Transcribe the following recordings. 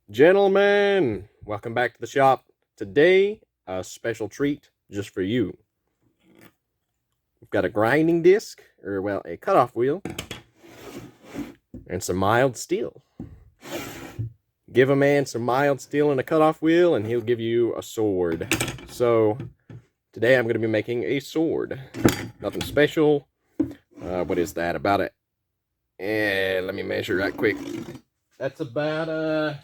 Gentlemen, welcome back to the shop. Today, a special treat just for you. We've got a grinding disc, or well, a cutoff wheel, and some mild steel. Give a man some mild steel and a cutoff wheel, and he'll give you a sword. So, today I'm going to be making a sword. Nothing special. What is that? About it? Let me measure right quick. That's about,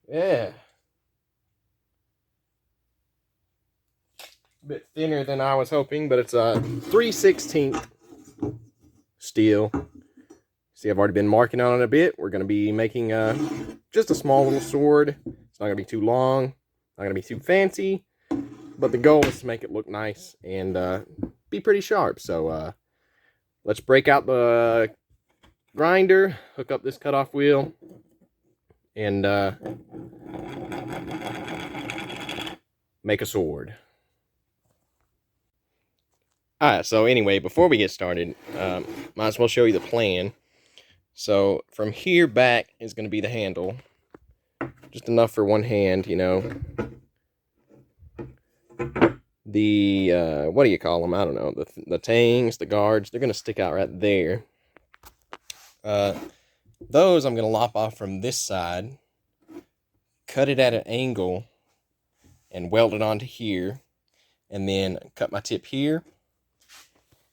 yeah. A bit thinner than I was hoping, but it's a 3/16 steel. See, I've already been marking on it a bit. We're going to be making just a small little sword. It's not going to be too long, not going to be too fancy, but the goal is to make it look nice and be pretty sharp. So let's break out the grinder, hook up this cutoff wheel, and make a sword. Alright, so anyway, before we get started, might as well show you the plan. So from here back is going to be the handle. Just enough for one hand, you know. The, what do you call them? I don't know. The tangs, the guards, they're going to stick out right there. Those I'm going to lop off from this side, cut it at an angle, and weld it onto here. And then cut my tip here.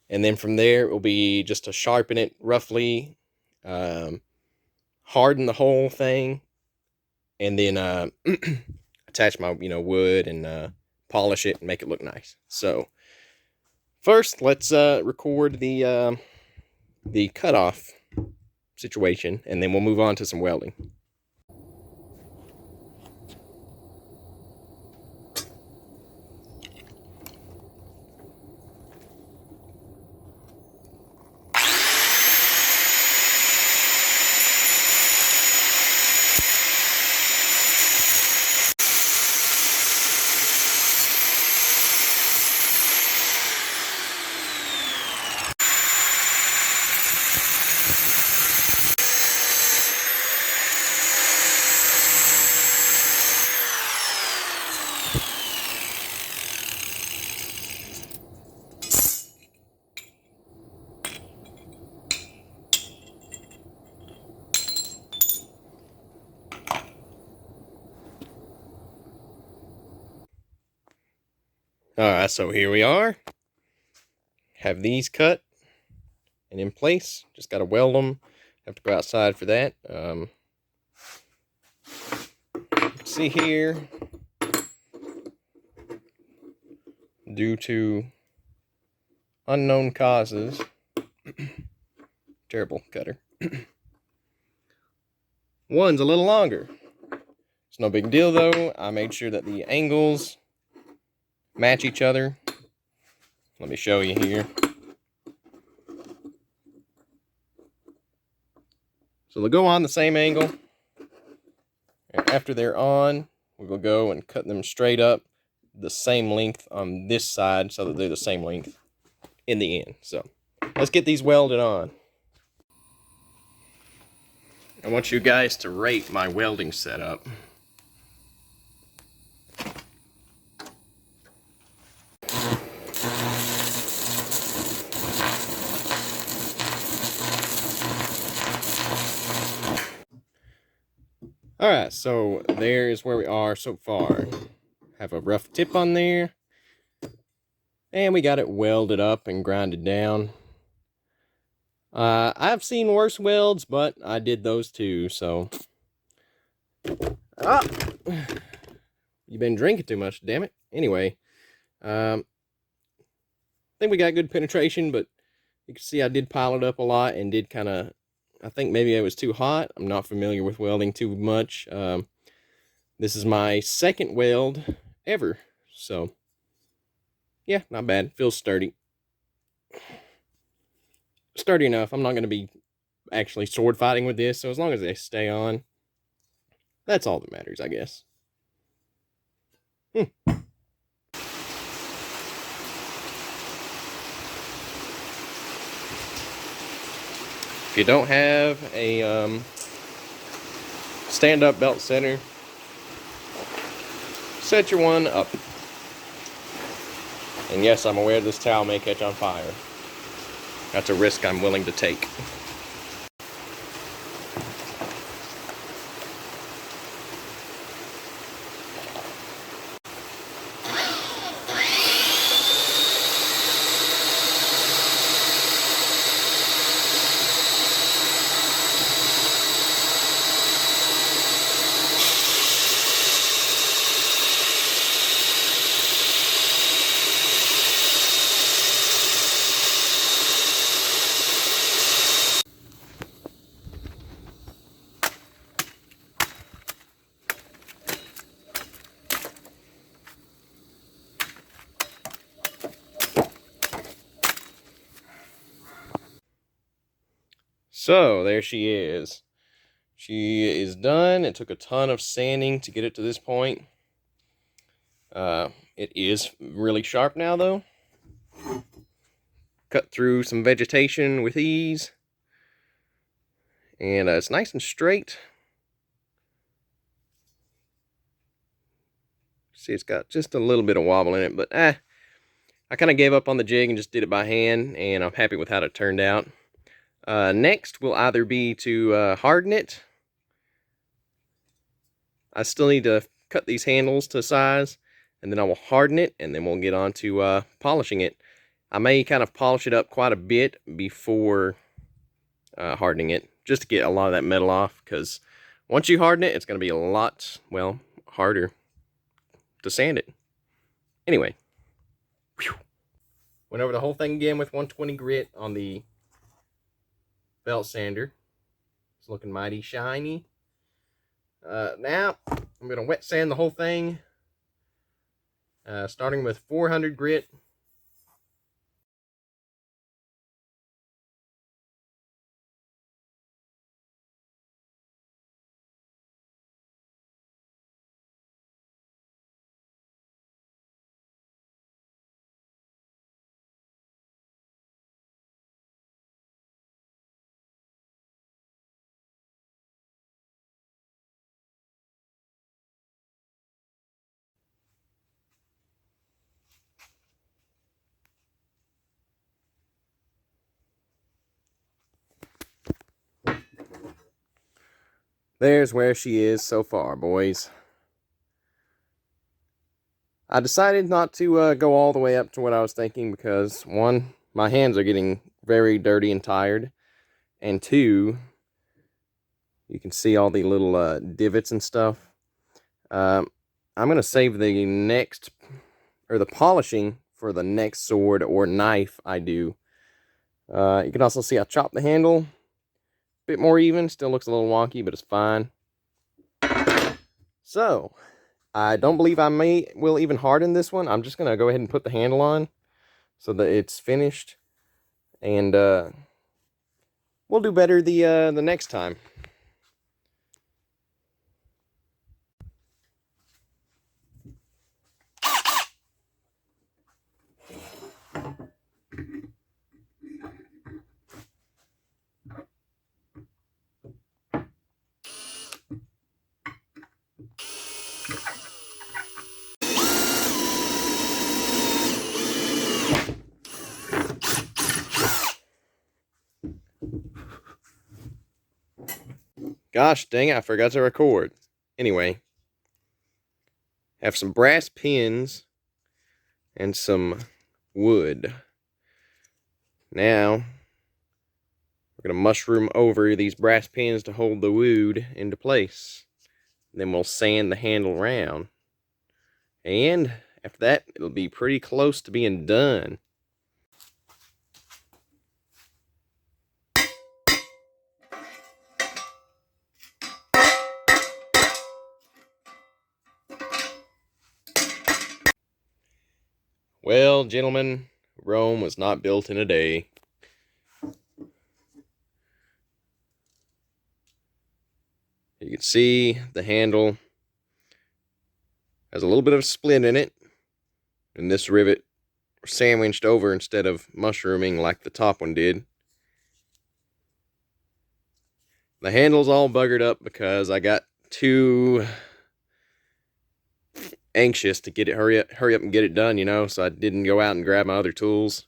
And then from there, it will be just to sharpen it roughly, harden the whole thing, and then attach my wood and polish it and make it look nice. So first, let's record the cutoff situation, and then we'll move on to some welding. Alright, so here we are. Have these cut and in place. Just got to weld them. Have to go outside for that. See here, due to unknown causes, terrible cutter. One's a little longer. It's no big deal though. I made sure that the angles match each other. Let me show you here. So they'll go on the same angle. And after they're on, we will go and cut them straight up the same length on this side so that they're the same length in the end. So let's get these welded on. I want you guys to rate my welding setup. Alright, so there's where we are so far. Have a rough tip on there. And we got it welded up and grinded down. I've seen worse welds, but I did those too, so... Ah! You've been drinking too much, damn it. Anyway, I think we got good penetration, but you can see I did pile it up a lot and did kind of... I think maybe it was too hot. I'm not familiar with welding too much. This is my second weld ever, so... Yeah, not bad. Feels sturdy. Sturdy enough. I'm not going to be actually sword fighting with this, so as long as they stay on, that's all that matters, I guess. If you don't have a stand-up belt sander, set your one up. And yes, I'm aware this towel may catch on fire. That's a risk I'm willing to take. So, there she is. She is done. It took a ton of sanding to get it to this point. It is really sharp now, though. Cut through some vegetation with ease. And it's nice and straight. See, it's got just a little bit of wobble in it, but I kind of gave up on the jig and just did it by hand, and I'm happy with how it turned out. Next will either be to harden it. I still need to cut these handles to size, and then I will harden it, and then we'll get on to polishing it. I may kind of polish it up quite a bit before hardening it, just to get a lot of that metal off, because once you harden it, it's going to be a lot, well, harder to sand it. Anyway, whew. Went over the whole thing again with 120 grit on the belt sander. It's looking mighty shiny. Now, I'm going to wet sand the whole thing, starting with 400 grit. There's where she is so far, boys. I decided not to go all the way up to what I was thinking because, one, my hands are getting very dirty and tired, and two, you can see all the little divots and stuff. I'm going to save the next, or the polishing for the next sword or knife I do. You can also see I chopped the handle a bit more even. Still looks a little wonky, but it's fine. So, I don't believe I will even harden this one. I'm just going to go ahead and put the handle on so that it's finished. And we'll do better the next time. Gosh dang it, I forgot to record. Anyway, have some brass pins and some wood. Now, we're going to mushroom over these brass pins to hold the wood into place. Then we'll sand the handle around. And after that, it'll be pretty close to being done. Well, gentlemen, Rome was not built in a day. You can see the handle has a little bit of a split in it, and this rivet sandwiched over instead of mushrooming like the top one did. The handle's all buggered up because I got too anxious to get it, hurry up and get it done, you know, so I didn't go out and grab my other tools.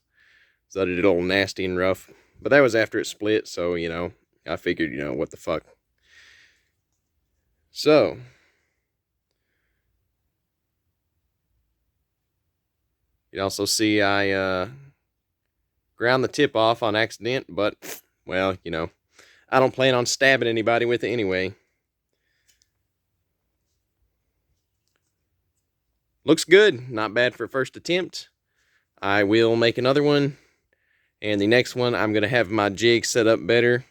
So I did it all nasty and rough. But that was after it split, so, you know, I figured, you know, what the fuck. So, you also see I ground the tip off on accident, but, well, you know, I don't plan on stabbing anybody with it anyway. Looks good. Not bad for first attempt. I will make another one. And the next one, I'm going to have my jig set up better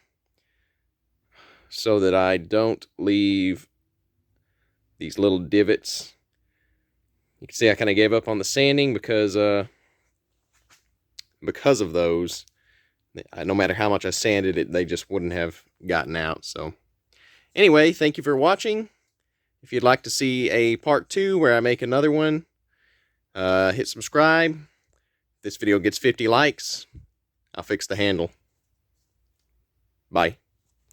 so that I don't leave these little divots. You can see I kind of gave up on the sanding because of those. No matter how much I sanded it, they just wouldn't have gotten out. So anyway, thank you for watching. If you'd like to see a part 2 where I make another one, hit subscribe. If this video gets 50 likes, I'll fix the handle. Bye.